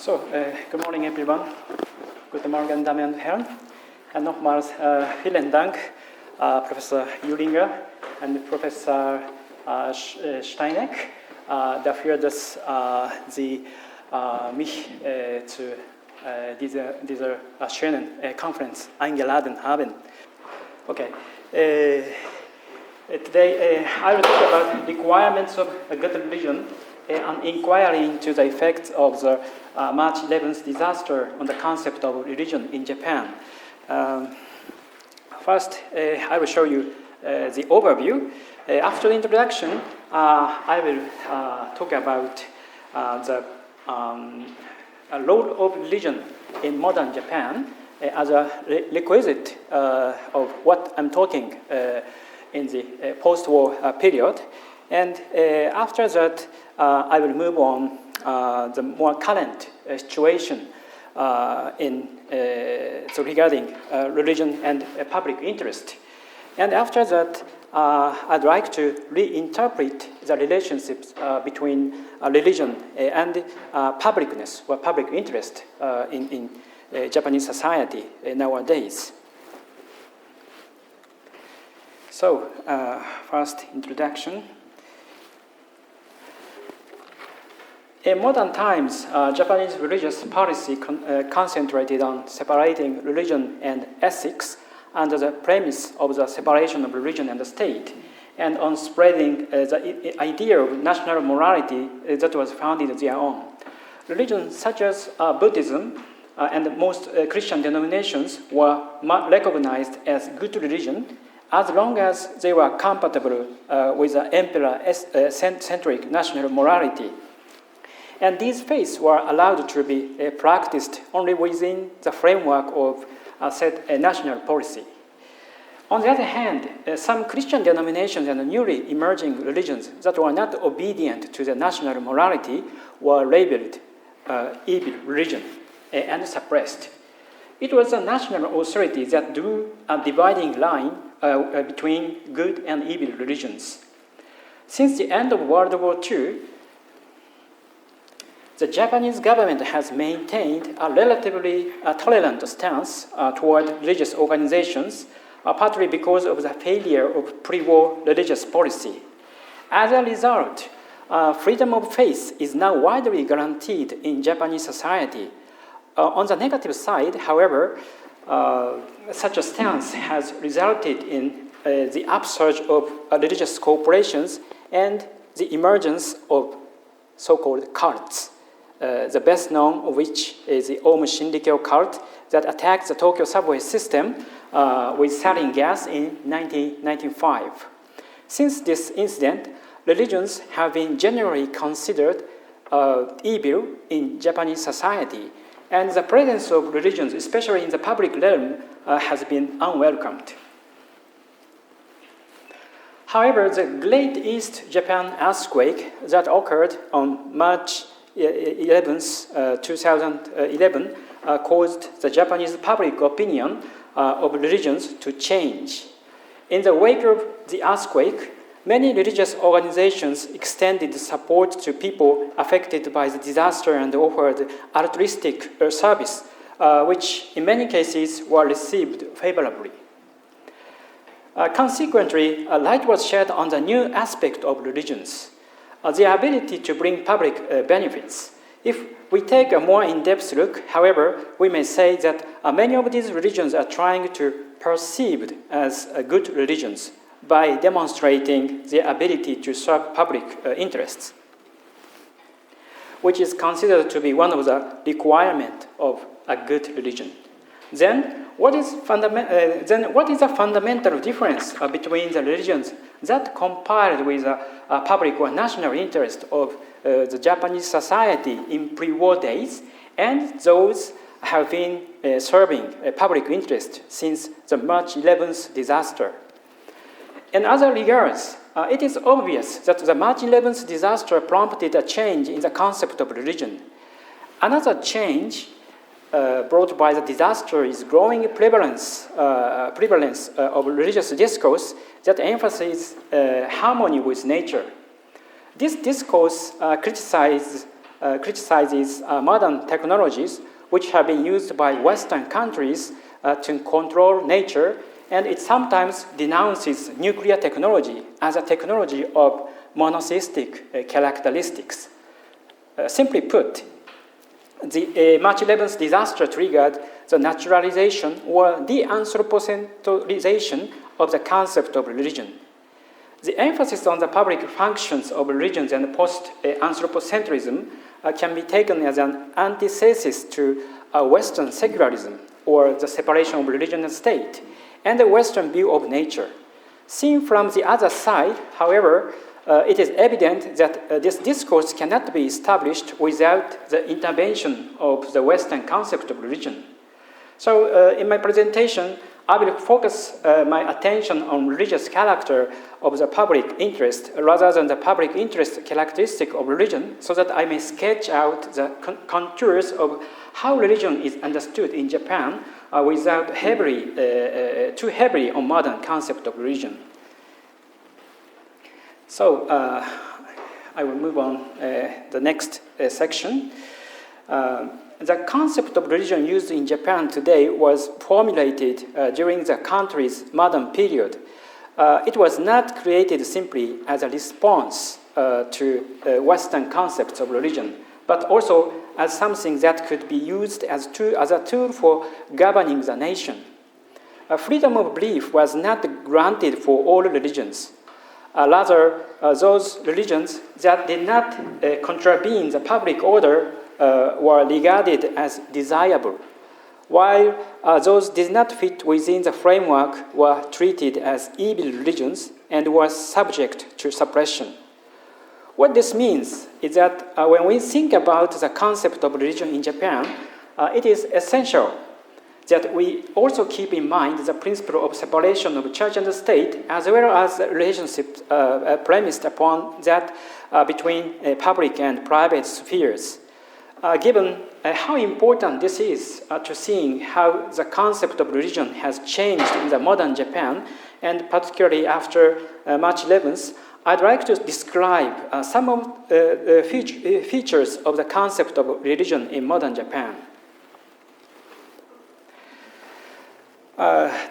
Good morning, everyone. Guten Morgen, Damen und Herren. Und nochmals vielen Dank, Professor Julinger und Professor Steineck, dafür, dass Sie mich zu dieser schönen Konferenz eingeladen haben. Okay. Today, I will talk about requirements of a good religion, an inquiry into the effects of the March 11th disaster on the concept of religion in Japan. First, I will show you the overview. After the introduction, I will talk about the role of religion in modern Japan as a requisite of what I'm talking in the post-war period. And after that, I will move on the more current situation regarding religion and public interest. And after that, I'd like to reinterpret the relationships between religion and publicness or public interest in Japanese society nowadays. So, first introduction. In modern times, Japanese religious policy concentrated on separating religion and ethics under the premise of the separation of religion and the state, and on spreading the idea of national morality that was founded thereon. Religions such as Buddhism and most Christian denominations were recognized as good religion as long as they were compatible with the emperor-centric national morality. And these faiths were allowed to be practiced only within the framework of a set national policy. On the other hand, some Christian denominations and newly emerging religions that were not obedient to the national morality were labeled evil religion and suppressed. It was the national authority that drew a dividing line between good and evil religions. Since the end of World War II, the Japanese government has maintained a relatively tolerant stance toward religious organizations, partly because of the failure of pre-war religious policy. As a result, freedom of faith is now widely guaranteed in Japanese society. On the negative side, however, such a stance has resulted in the upsurge of religious corporations and the emergence of so-called cults. The best known of which is the Ohm Shinrikyo cult that attacked the Tokyo subway system with sarin gas in 1995. Since this incident, religions have been generally considered evil in Japanese society, and the presence of religions, especially in the public realm, has been unwelcomed. However, the Great East Japan earthquake that occurred on March 11th, 2011, caused the Japanese public opinion of religions to change. In the wake of the earthquake, many religious organizations extended support to people affected by the disaster and offered altruistic service, which in many cases were received favorably. Consequently, a light was shed on the new aspect of religions, the ability to bring public benefits. If we take a more in-depth look, however, we may say that many of these religions are trying to perceived as good religions by demonstrating their ability to serve public interests, which is considered to be one of the requirements of a good religion. Then, what is the fundamental difference between the religions that compiled with a public or national interest of the Japanese society in pre-war days and those have been serving a public interest since the March 11th disaster? In other regards, it is obvious that the March 11th disaster prompted a change in the concept of religion. Another change brought by the disaster is growing prevalence of religious discourse that emphasizes harmony with nature. This discourse criticizes criticizes modern technologies which have been used by Western countries to control nature, and it sometimes denounces nuclear technology as a technology of monotheistic characteristics. Simply put, the March 11th disaster triggered the naturalization or de-anthropocentrization of the concept of religion. The emphasis on the public functions of religions and post-anthropocentrism can be taken as an antithesis to Western secularism, or the separation of religion and state, and the Western view of nature. Seen from the other side, however, it is evident that this discourse cannot be established without the intervention of the Western concept of religion. So in my presentation, I will focus my attention on religious character of the public interest rather than the public interest characteristic of religion, so that I may sketch out the contours of how religion is understood in Japan without too heavily on modern concept of religion. So I will move on the next section. The concept of religion used in Japan today was formulated during the country's modern period. It was not created simply as a response to Western concepts of religion, but also as something that could be used as a tool for governing the nation. Freedom of belief was not granted for all religions. Rather, those religions that did not contravene the public order were regarded as desirable, while those did not fit within the framework were treated as evil religions and were subject to suppression. What this means is that when we think about the concept of religion in Japan, it is essential that we also keep in mind the principle of separation of church and state, as well as the relationship premised upon that between public and private spheres. Given how important this is to seeing how the concept of religion has changed in the modern Japan, and particularly after March 11th, I'd like to describe some of the features of the concept of religion in modern Japan.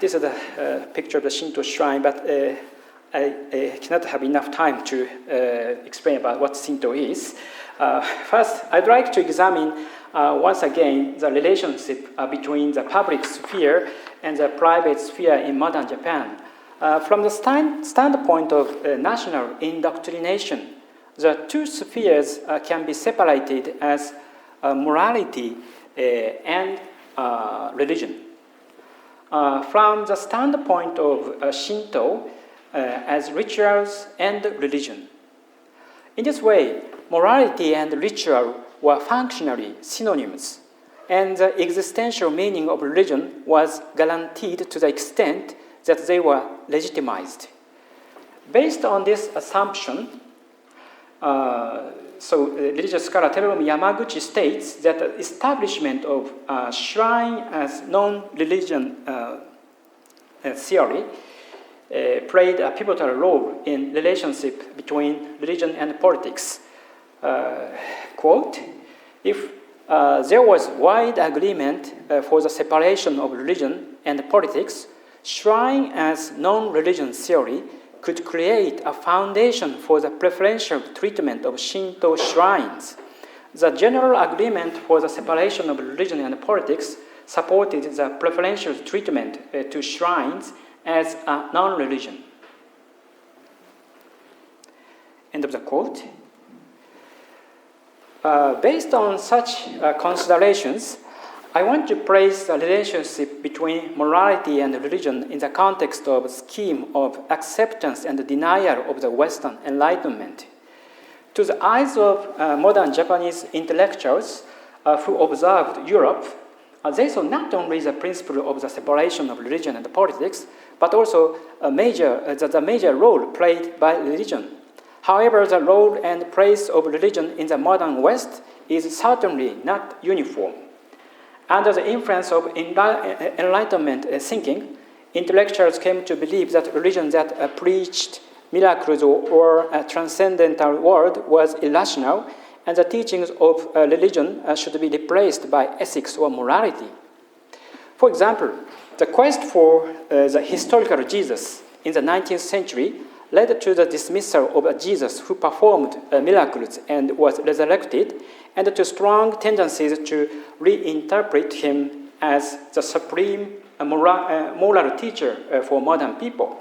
This is a picture of the Shinto shrine, but I cannot have enough time to explain about what Shinto is. First, I'd like to examine once again the relationship between the public sphere and the private sphere in modern Japan. From the standpoint of national indoctrination, the two spheres can be separated as morality and religion. From the standpoint of Shinto, as rituals and religion. In this way, morality and ritual were functionally synonyms, and the existential meaning of religion was guaranteed to the extent that they were legitimized. Based on this assumption, religious scholar Terunobu Yamaguchi states that the establishment of shrine as non-religion theory played a pivotal role in relationship between religion and politics. Quote, if there was wide agreement for the separation of religion and politics, shrine as non-religion theory could create a foundation for the preferential treatment of Shinto shrines. The general agreement for the separation of religion and politics supported the preferential treatment to shrines as a non-religion. End of the quote. Based on such considerations, I want to place the relationship between morality and religion in the context of a scheme of acceptance and denial of the Western Enlightenment. To the eyes of modern Japanese intellectuals who observed Europe, they saw not only the principle of the separation of religion and politics, but also the major role played by religion. However, the role and place of religion in the modern West is certainly not uniform. Under the influence of Enlightenment thinking, intellectuals came to believe that religion that preached miracles or a transcendental world was irrational and the teachings of religion should be replaced by ethics or morality. For example, the quest for the historical Jesus in the 19th century led to the dismissal of a Jesus who performed miracles and was resurrected, and to strong tendencies to reinterpret him as the supreme moral teacher for modern people.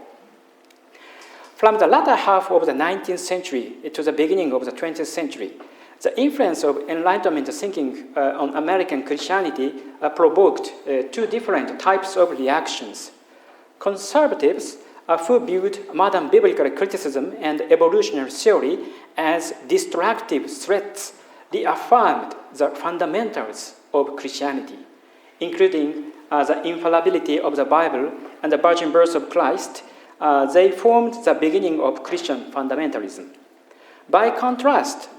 From the latter half of the 19th century to the beginning of the 20th century, the influence of Enlightenment thinking on American Christianity provoked two different types of reactions. Conservatives who viewed modern biblical criticism and evolutionary theory as destructive threats reaffirmed the fundamentals of Christianity, including the infallibility of the Bible and the virgin birth of Christ. They formed the beginning of Christian fundamentalism. By contrast,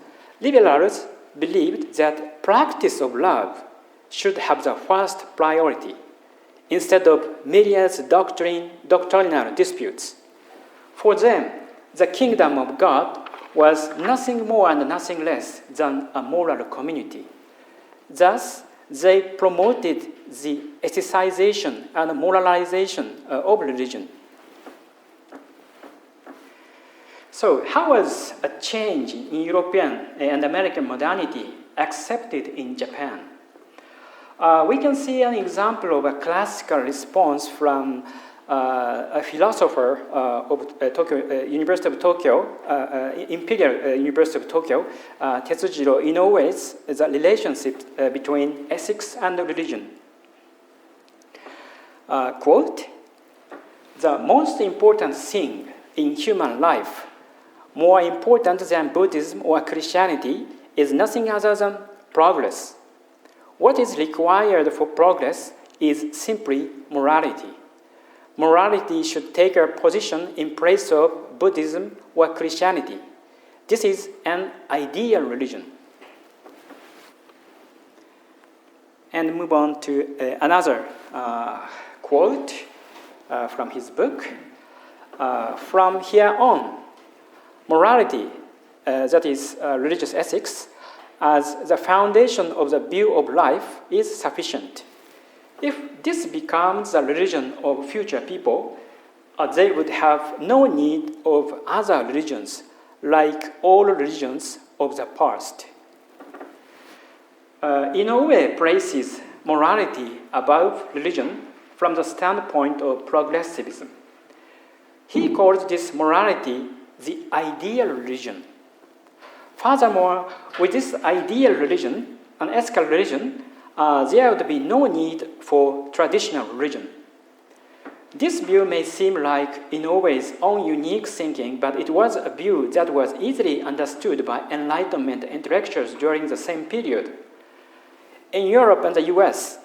liberals believed that practice of love should have the first priority, instead of myriad doctrinal disputes. For them, the kingdom of God was nothing more and nothing less than a moral community. Thus, they promoted the ethicization and moralization of religion. So, how was a change in European and American modernity accepted in Japan? We can see an example of a classical response from a philosopher of University of Tokyo, Imperial University of Tokyo, Katsuhiro Kohara's the relationship between ethics and religion. Quote, "The most important thing in human life, more important than Buddhism or Christianity, is nothing other than progress. What is required for progress is simply morality. Morality should take a position in place of Buddhism or Christianity. This is an ideal religion." And move on to another quote from his book. "From here on, morality, that is religious ethics, as the foundation of the view of life is sufficient. If this becomes the religion of future people, they would have no need of other religions, like all religions of the past." Inoue places morality above religion from the standpoint of progressivism. He calls this morality the ideal religion. Furthermore, with this ideal religion, an ethical religion, there would be no need for traditional religion. This view may seem like Inoue's own unique thinking, but it was a view that was easily understood by Enlightenment intellectuals during the same period. In Europe and the US,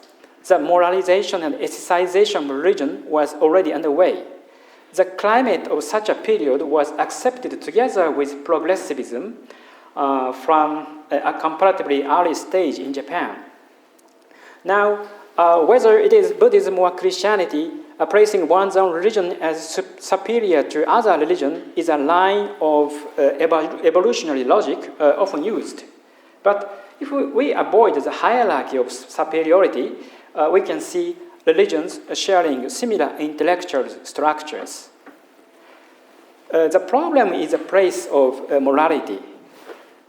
the moralization and ethicization of religion was already underway. The climate of such a period was accepted together with progressivism from a comparatively early stage in Japan. Now, whether it is Buddhism or Christianity, placing one's own religion as superior to other religion is a line of evolutionary logic often used. But if we avoid the hierarchy of superiority, we can see religions sharing similar intellectual structures. The problem is the place of morality.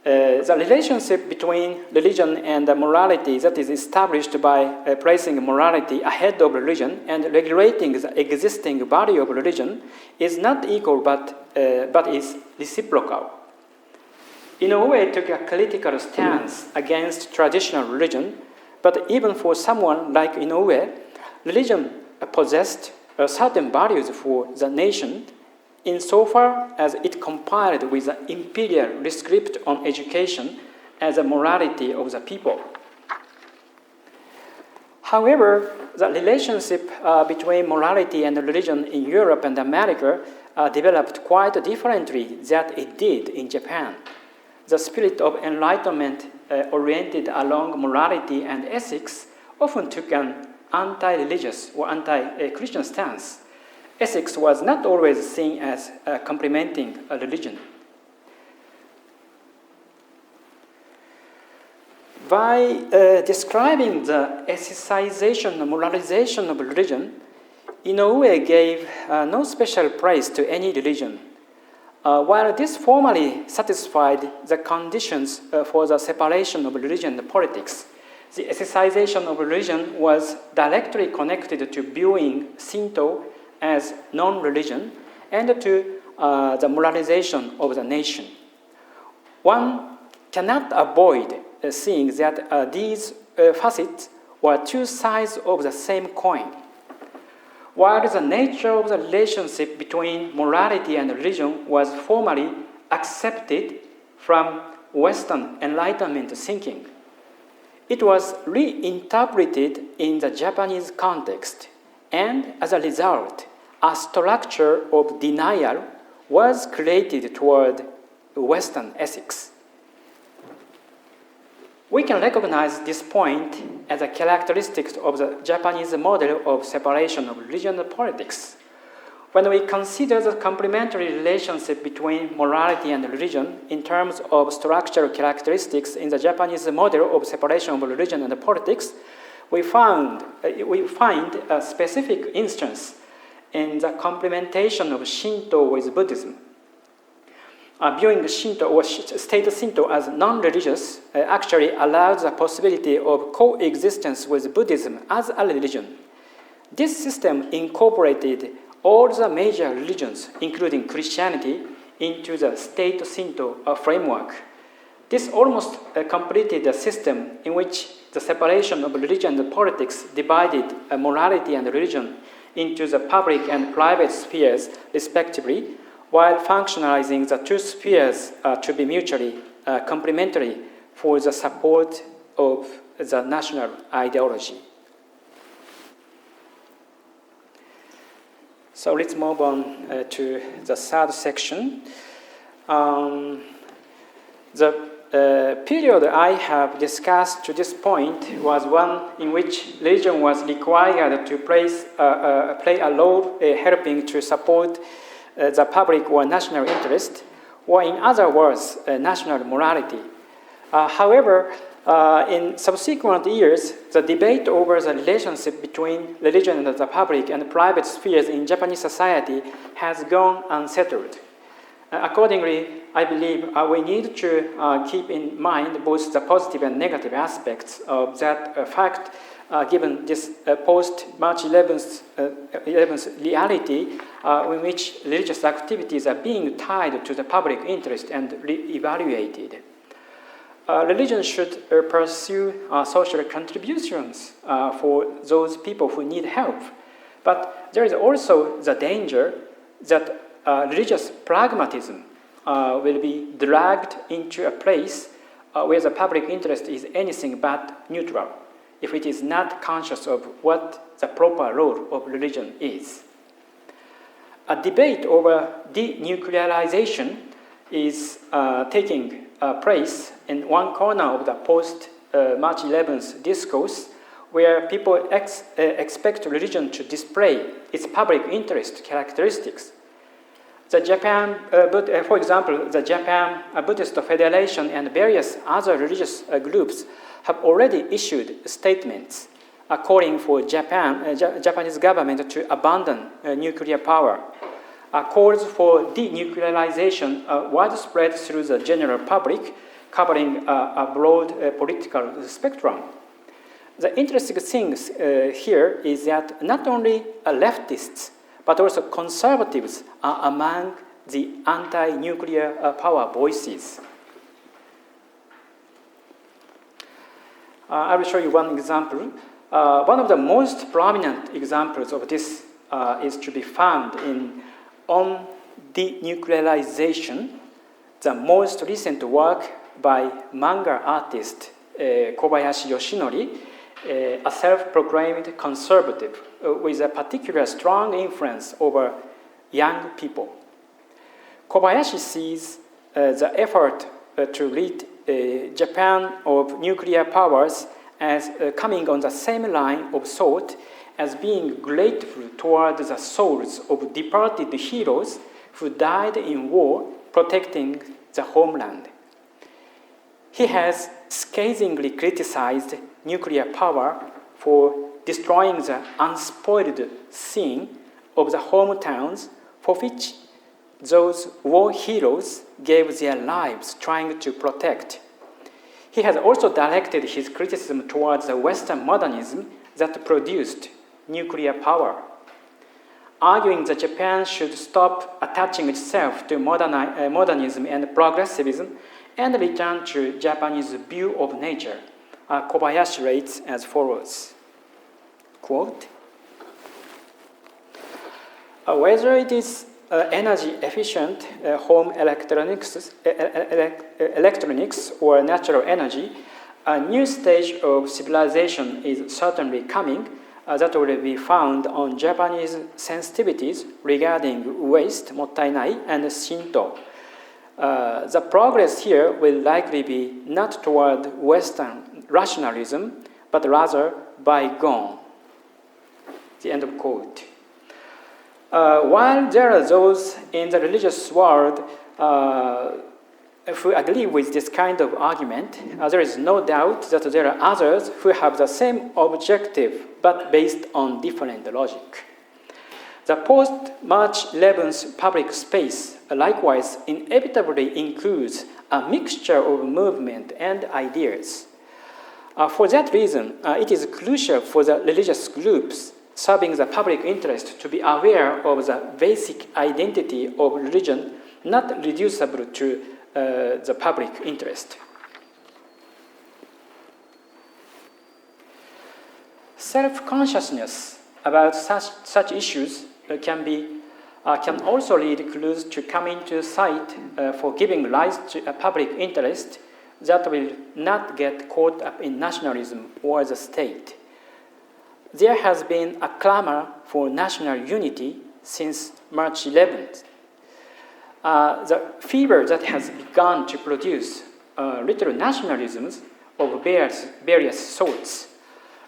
The relationship between religion and morality that is established by placing morality ahead of religion and regulating the existing body of religion is not equal but is reciprocal. Inoue took a critical stance against traditional religion, but even for someone like Inoue, religion possessed certain values for the nation insofar as it complied with the imperial rescript on education as a morality of the people. However, the relationship between morality and religion in Europe and America developed quite differently than it did in Japan. The spirit of enlightenment oriented along morality and ethics often took an anti-religious or anti-Christian stance. Ethics was not always seen as complementing a religion. By describing the aestheticization and moralization of religion, Inoue gave no special praise to any religion. While this formally satisfied the conditions for the separation of religion and politics, the aestheticization of religion was directly connected to viewing Shinto as non-religion and to the moralization of the nation. One cannot avoid seeing that these facets were two sides of the same coin. While the nature of the relationship between morality and religion was formally accepted from Western Enlightenment thinking, it was reinterpreted in the Japanese context, and as a result, a structure of denial was created toward Western ethics. We can recognize this point as a characteristic of the Japanese model of separation of religion and politics. When we consider the complementary relationship between morality and religion in terms of structural characteristics in the Japanese model of separation of religion and politics, we find a specific instance in the complementation of Shinto with Buddhism. Viewing Shinto or state Shinto as non-religious actually allows the possibility of coexistence with Buddhism as a religion. This system incorporated all the major religions, including Christianity, into the state Shinto framework. This almost completed a system in which the separation of religion and politics divided morality and religion into the public and private spheres, respectively, while functionalizing the two spheres to be mutually complementary for the support of the national ideology. So let's move on to the third section. The period I have discussed to this point was one in which religion was required to play a role helping to support the public or national interest, or in other words, national morality. However, in subsequent years, the debate over the relationship between religion and the public and private spheres in Japanese society has gone unsettled. Accordingly, I believe we need to keep in mind both the positive and negative aspects of that fact, given this post-March 11th reality in which religious activities are being tied to the public interest and re-evaluated. Religion should pursue social contributions for those people who need help, but there is also the danger that religious pragmatism will be dragged into a place where the public interest is anything but neutral, if it is not conscious of what the proper role of religion is. A debate over denuclearization is taking place in one corner of the post-March 11th discourse, where people expect religion to display its public interest characteristics. For example, the Japan Buddhist Federation and various other religious groups have already issued statements calling for Japanese government to abandon nuclear power. Calls for denuclearization are widespread through the general public, covering a broad political spectrum. The interesting thing here is that not only leftists, but also conservatives are among the anti-nuclear power voices. I will show you one example. One of the most prominent examples of this is to be found in On Denuclearization, the most recent work by manga artist Kobayashi Yoshinori, a self-proclaimed conservative with a particular strong influence over young people. Kobayashi sees the effort to rid Japan of nuclear powers as coming on the same line of thought as being grateful toward the souls of departed heroes who died in war protecting the homeland. He has scathingly criticized nuclear power for destroying the unspoiled scene of the hometowns for which those war heroes gave their lives trying to protect. He has also directed his criticism towards the Western modernism that produced nuclear power, arguing that Japan should stop attaching itself to modernism and progressivism and return to Japanese view of nature. Kobayashi writes as follows, quote, whether it is energy-efficient home electronics or natural energy, a new stage of civilization is certainly coming that will be found on Japanese sensitivities regarding waste, mottainai, and Shinto. The progress here will likely be not toward Western rationalism, but rather bygone. The end of quote. While there are those in the religious world who agree with this kind of argument, there is no doubt that there are others who have the same objective but based on different logic. The post-March 11th public space likewise inevitably includes a mixture of movement and ideas. For that reason, it is crucial for the religious groups serving the public interest to be aware of the basic identity of religion, not reducible to the public interest. Self-consciousness about such issues can also lead clues to coming to sight for giving rise to a public interest that will not get caught up in nationalism or the state. There has been a clamor for national unity since March 11th. The fever that has begun to produce little nationalisms of various sorts.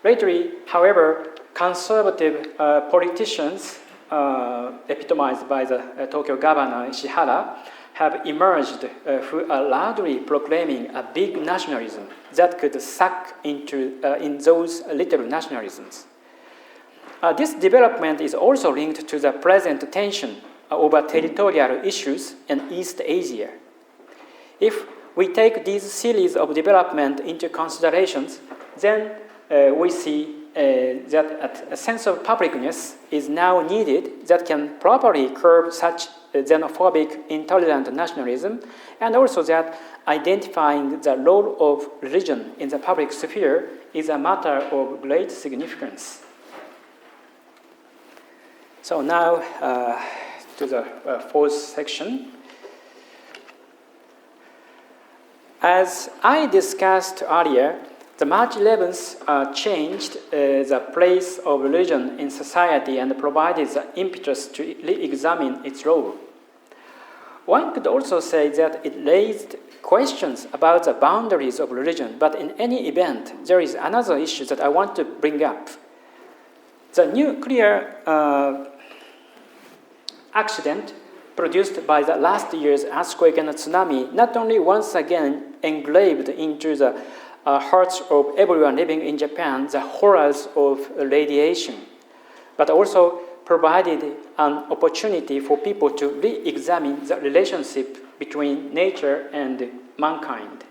Lately, however, conservative politicians, epitomized by the Tokyo governor Ishihara, have emerged who are loudly proclaiming a big nationalism that could suck into in those little nationalisms. This development is also linked to the present tension over territorial issues in East Asia. If we take these series of development into considerations, then we see that a sense of publicness is now needed that can properly curb such xenophobic, intolerant nationalism, and also that identifying the role of religion in the public sphere is a matter of great significance. So now to the fourth section. As I discussed earlier, the March 11th changed the place of religion in society and provided the impetus to re-examine its role. One could also say that it raised questions about the boundaries of religion, but in any event, there is another issue that I want to bring up. The nuclear accident produced by the last year's earthquake and tsunami not only once again engraved into the hearts of everyone living in Japan the horrors of radiation, but also provided an opportunity for people to re-examine the relationship between nature and mankind.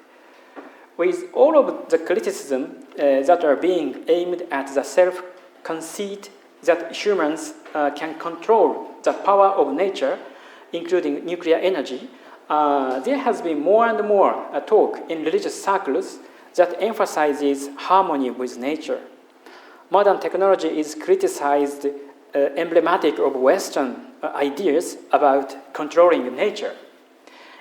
With all of the criticism that are being aimed at the self-conceit that humans can control the power of nature, including nuclear energy, there has been more and more talk in religious circles that emphasizes harmony with nature. Modern technology is criticized emblematic of Western ideas about controlling nature.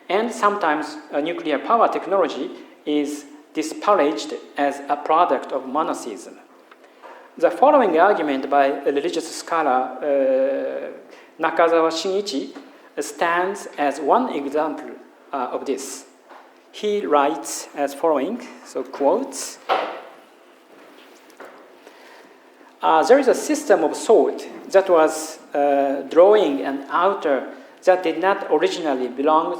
And sometimes nuclear power technology is disparaged as a product of monotheism. The following argument by a religious scholar, Nakazawa Shinichi, stands as one example of this. He writes as following, so quotes, there is a system of thought that was drawing an outer that did not originally belong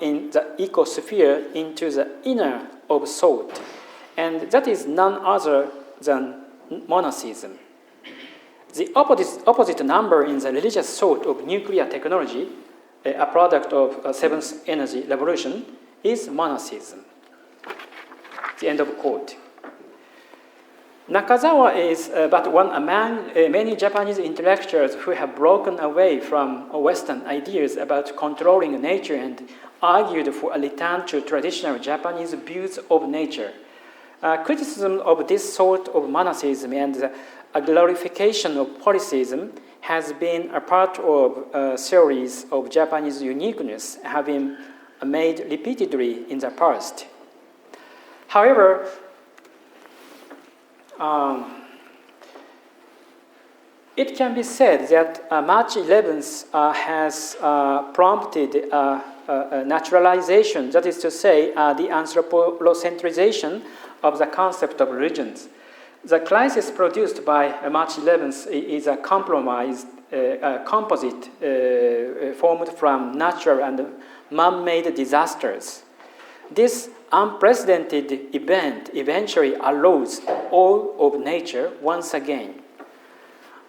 in the ecosphere into the inner of thought, and that is none other than monacism. The opposite number in the religious thought of nuclear technology, a product of seventh energy revolution, is monacism. The end of quote. Nakazawa is but one among many Japanese intellectuals who have broken away from Western ideas about controlling nature and argued for a return to traditional Japanese views of nature. Criticism of this sort of monacism and a glorification of polytheism has been a part of a series of Japanese uniqueness having made repeatedly in the past. However, it can be said that March 11th has prompted a naturalization, that is to say, the anthropocentrization of the concept of religions. The crisis produced by March 11th is a composite formed from natural and man-made disasters. This unprecedented event eventually arose all of nature once again.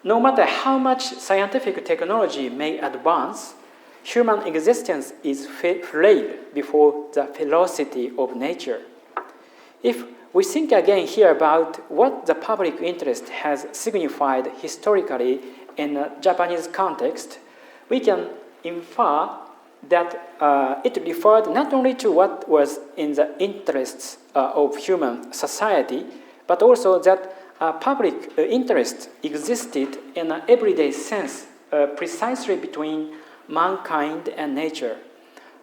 No matter how much scientific technology may advance, human existence is frail before the ferocity of nature. If we think again here about what the public interest has signified historically in a Japanese context, we can infer that it referred not only to what was in the interests of human society, but also that public interest existed in an everyday sense precisely between mankind and nature.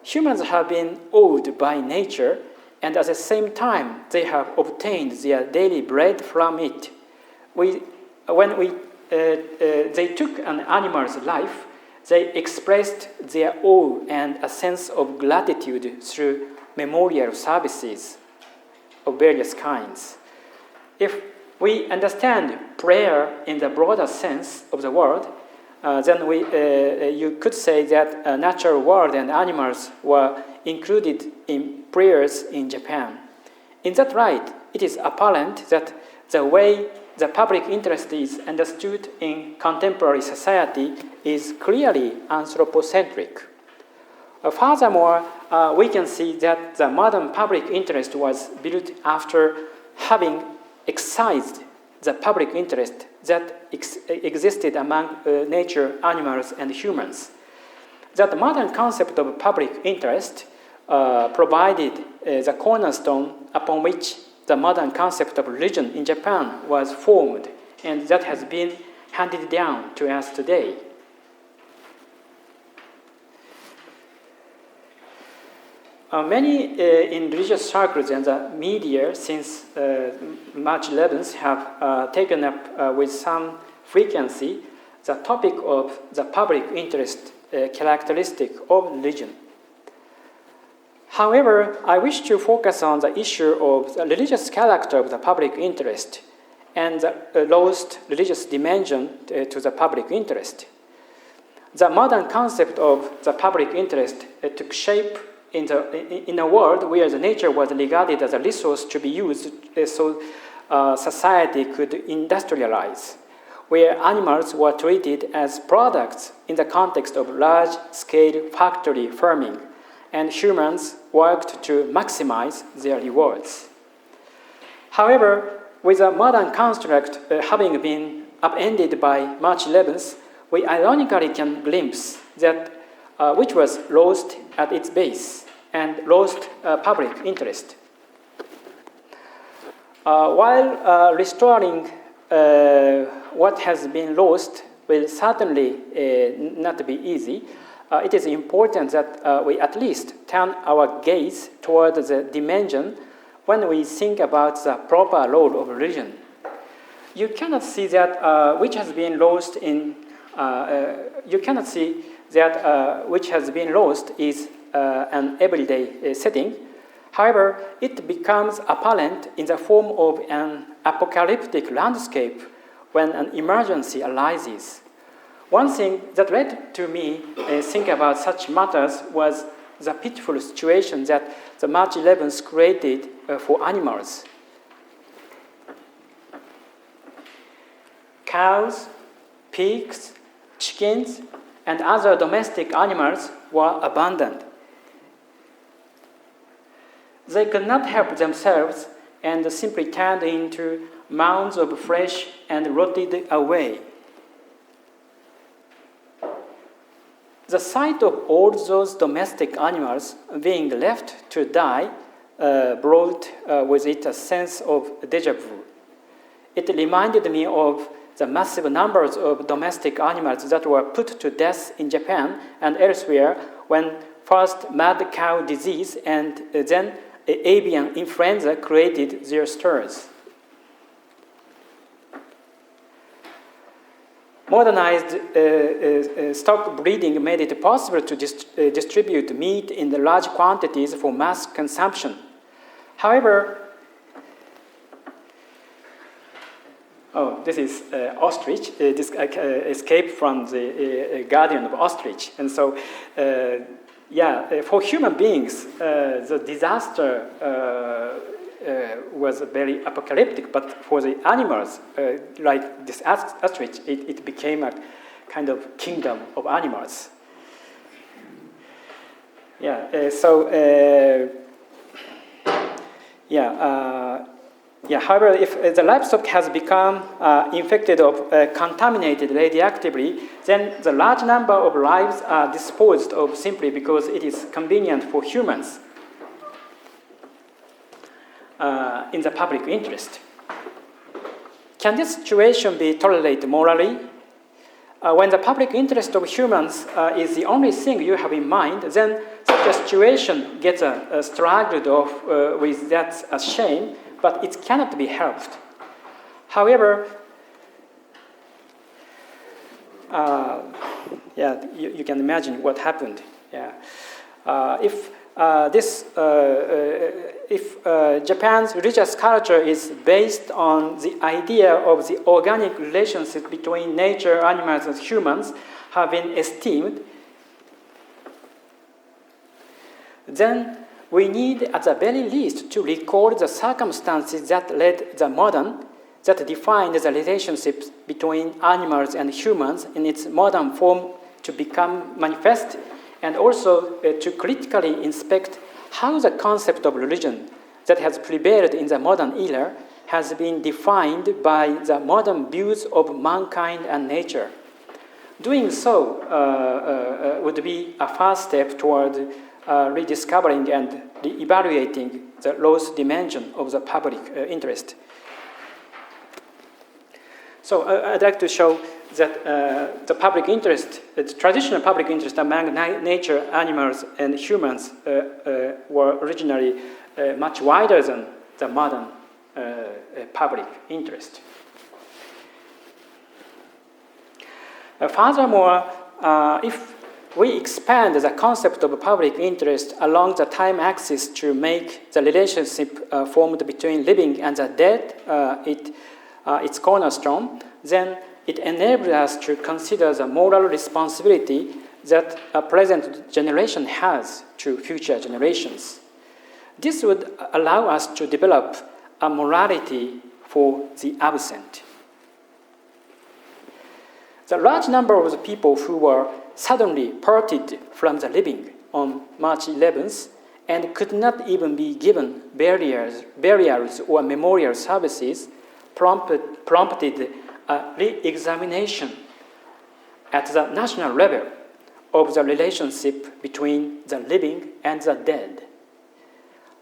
Humans have been awed by nature, and at the same time they have obtained their daily bread from it. When they took an animal's life, they expressed their awe and a sense of gratitude through memorial services of various kinds. If we understand prayer in the broader sense of the word, then you could say that natural world and animals were included in prayers in Japan. In that light, it is apparent that the way the public interest is understood in contemporary society is clearly anthropocentric. Furthermore, we can see that the modern public interest was built after having excised the public interest that existed among nature, animals, and humans. That modern concept of public interest provided the cornerstone upon which the modern concept of religion in Japan was formed, and that has been handed down to us today. Many in religious circles and the media since March 11th have taken up with some frequency the topic of the public interest characteristic of religion. However, I wish to focus on the issue of the religious character of the public interest and the lost religious dimension to the public interest. The modern concept of the public interest took shape in a world where the nature was regarded as a resource to be used so society could industrialize, where animals were treated as products in the context of large-scale factory farming, and humans worked to maximize their rewards. However, with a modern construct having been upended by March 11th, we ironically can glimpse that which was lost at its base and lost public interest. While restoring what has been lost will certainly not be easy, it is important that we at least turn our gaze toward the dimension when we think about the proper role of religion. You cannot see that which has been lost in. You cannot see that which has been lost is an everyday setting. However, it becomes apparent in the form of an apocalyptic landscape when an emergency arises. One thing that led to me think about such matters was the pitiful situation that the March 11th created for animals. Cows, pigs, chickens, and other domestic animals were abandoned. They could not help themselves and simply turned into mounds of flesh and rotted away. The sight of all those domestic animals being left to die brought with it a sense of déjà vu. It reminded me of the massive numbers of domestic animals that were put to death in Japan and elsewhere when first mad cow disease and then avian influenza created their stirs. Modernized stock breeding made it possible to distribute meat in the large quantities for mass consumption. However, this is ostrich. This escaped from the guardian of ostrich. And so, for human beings, the disaster was very apocalyptic, but for the animals, like this ostrich, it became a kind of kingdom of animals. However, if the livestock has become infected or contaminated radioactively, then the large number of lives are disposed of simply because it is convenient for humans in the public interest. Can this situation be tolerated morally? When the public interest of humans is the only thing you have in mind, then such a situation gets struggled off with that as shame, but it cannot be helped. However, you can imagine what happened. If Japan's religious culture is based on the idea of the organic relationship between nature, animals, and humans have been esteemed, then we need, at the very least, to record the circumstances that defined the relationship between animals and humans in its modern form to become manifest, and also to critically inspect how the concept of religion that has prevailed in the modern era has been defined by the modern views of mankind and nature. Doing so would be a first step toward rediscovering and re-evaluating the lost dimension of the public interest. So I'd like to show that the public interest, the traditional public interest among nature, animals, and humans were originally much wider than the modern public interest. Furthermore, if we expand the concept of public interest along the time axis to make the relationship formed between living and the dead its cornerstone, then it enables us to consider the moral responsibility that a present generation has to future generations. This would allow us to develop a morality for the absent. The large number of the people who were suddenly parted from the living on March 11th and could not even be given burials or memorial services prompted a re-examination at the national level of the relationship between the living and the dead.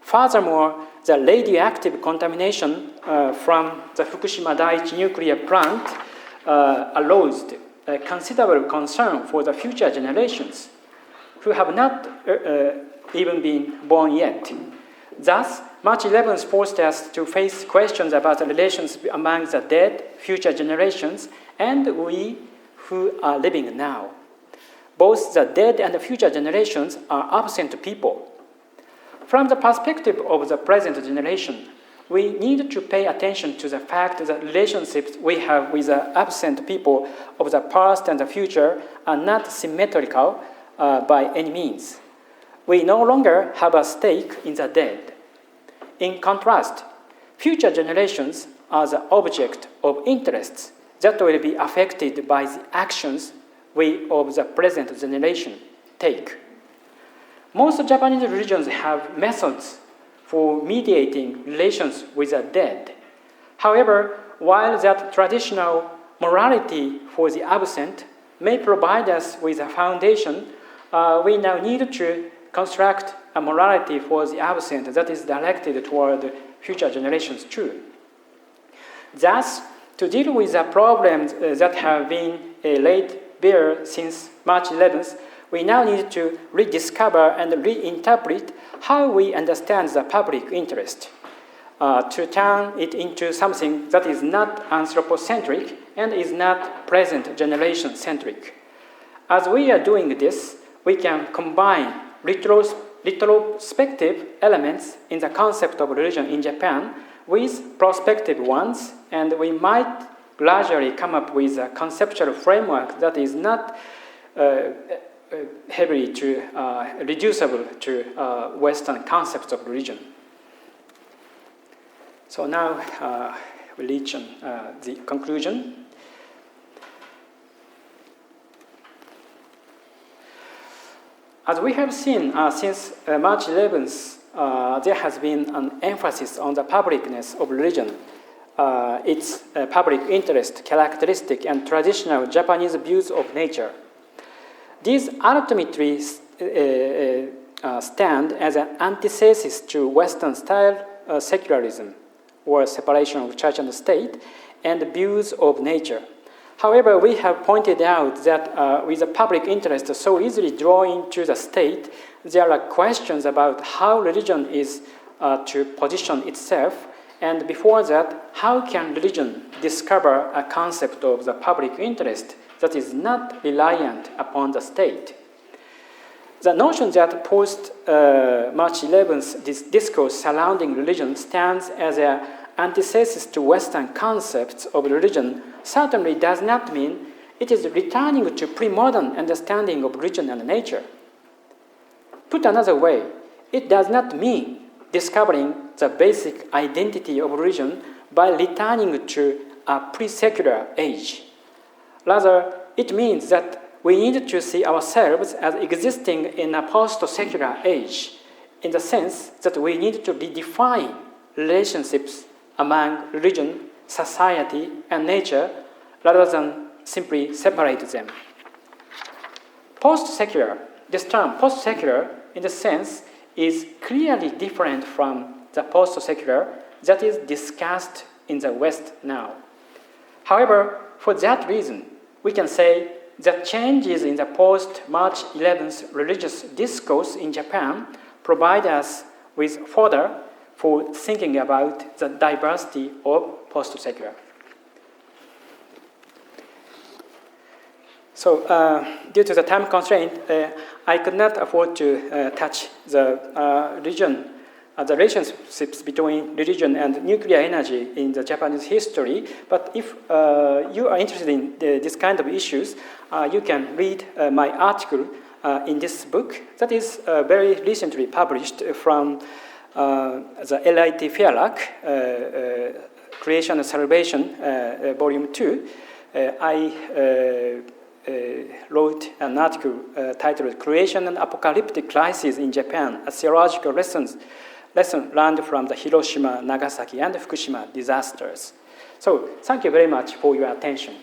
Furthermore, the radioactive contamination from the Fukushima Daiichi nuclear plant aroused a considerable concern for the future generations who have not even been born yet. Thus, March 11th forced us to face questions about the relations among the dead, future generations, and we who are living now. Both the dead and the future generations are absent people. From the perspective of the present generation, we need to pay attention to the fact that relationships we have with the absent people of the past and the future are not symmetrical by any means. We no longer have a stake in the dead. In contrast, future generations are the object of interests that will be affected by the actions we of the present generation take. Most Japanese religions have methods for mediating relations with the dead. However, while that traditional morality for the absent may provide us with a foundation, we now need to construct a morality for the absent that is directed toward future generations too. Thus, to deal with the problems that have been laid bare since March 11th, we now need to rediscover and reinterpret how we understand the public interest, to turn it into something that is not anthropocentric and is not present generation-centric. As we are doing this, we can combine retrospective elements in the concept of religion in Japan with prospective ones, and we might gradually come up with a conceptual framework that is not heavily reducible to Western concepts of religion. So now we reach the conclusion. As we have seen since March 11th, there has been an emphasis on the publicness of religion, its public interest, characteristic, and traditional Japanese views of nature. These ultimately stand as an antithesis to Western-style secularism, or separation of church and state, and views of nature. However, we have pointed out that with the public interest so easily drawing to the state, there are questions about how religion is to position itself, and before that, how can religion discover a concept of the public interest that is not reliant upon the state? The notion that post-March 11th discourse surrounding religion stands as an antithesis to Western concepts of religion certainly does not mean it is returning to pre-modern understanding of religion and nature. Put another way, it does not mean discovering the basic identity of religion by returning to a pre-secular age. Rather, it means that we need to see ourselves as existing in a post-secular age, in the sense that we need to redefine relationships among religion, society, and nature, rather than simply separate them. Post-secular, this term post-secular, in the sense, is clearly different from the post-secular that is discussed in the West now. However, for that reason, we can say that changes in the post-March 11th religious discourse in Japan provide us with fodder for thinking about the diversity of post-secular. So, due to the time constraint, I could not afford to touch the the relationships between religion and nuclear energy in the Japanese history. But if you are interested in this kind of issues, you can read my article in this book that is very recently published from the LIT Fairlock, Creation and Salvation, Volume 2. I wrote an article titled Creation and Apocalyptic Crisis in Japan, a theological lesson learned from the Hiroshima, Nagasaki, and Fukushima disasters. So, thank you very much for your attention.